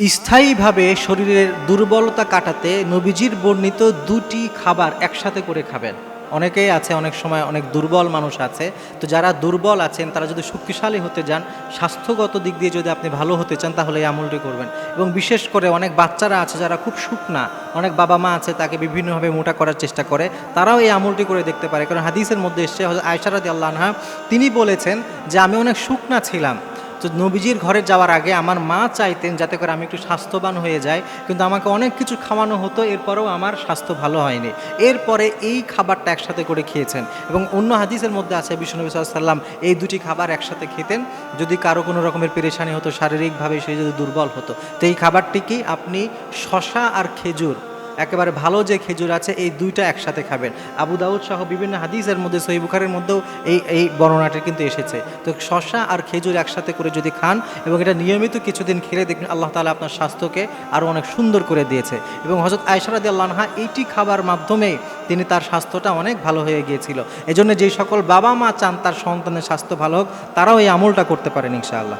স্থায়ীভাবে শরীরের দুর্বলতা কাটাতে নবীজির বর্ণিত দুটি খাবার একসাথে করে খাবেন। অনেকেই আছে, অনেক সময় অনেক দুর্বল মানুষ আছে। তো যারা দুর্বল আছেন তারা যদি শক্তিশালী হতে যান, স্বাস্থ্যগত দিক দিয়ে যদি আপনি ভালো হতে চান, তাহলে এই আমলটি করবেন। এবং বিশেষ করে অনেক বাচ্চারা আছে যারা খুব শুকনা, অনেক বাবা মা আছে তাকে বিভিন্নভাবে মোটা করার চেষ্টা করে, তারাও এই আমলটি করে দেখতে পারে। কারণ হাদিসের মধ্যে এসছে, হযরত আয়েশা রাদিয়াল্লাহু আনহা তিনি বলেছেন যে আমি অনেক শুকনা ছিলাম, তো নবীজির ঘরে যাওয়ার আগে আমার মা চাইতেন যাতে করে আমি একটু স্বাস্থ্যবান হয়ে যাই, কিন্তু আমাকে অনেক কিছু খাওয়ানো হতো, এরপরেও আমার স্বাস্থ্য ভালো হয়নি। এরপরে এই খাবারটা একসাথে করে খেয়েছেন। এবং অন্য হাদিসের মধ্যে আছে বিশ্বনবী সাল্লাল্লাহু আলাইহি ওয়াসাল্লাম এই দুটি খাবার একসাথে খেতেন যদি কারো কোনো রকমের পেরেশানি হতো, শারীরিকভাবে সে যদি দুর্বল হতো। তো এই খাবারটি কি, আপনি শশা আর খেজুর, একেবারে ভালো যে খেজুর আছে, এই দুইটা একসাথে খাবেন। আবু দাউদ সহ বিভিন্ন হাদিসের মধ্যে, সহিহ বুখারীর মধ্যেও এই বর্ণনাটি কিন্তু এসেছে। তো শশা আর খেজুর একসাথে করে যদি খান এবং এটা নিয়মিত কিছুদিন খেলে দেখবেন আল্লাহ তাআলা আপনার স্বাস্থ্যকে আরও অনেক সুন্দর করে দিয়েছে। এবং হযরত আয়েশা রাদিয়াল্লাহু আনহা এইটি খাবার মাধ্যমেই তিনি তার স্বাস্থ্যটা অনেক ভালো হয়ে গিয়েছিল। এজন্য যেই সকল বাবা মা চান তার সন্তানের স্বাস্থ্য ভালো হোক, তারাও এই আমলটা করতে পারেন ইনশাআল্লাহ।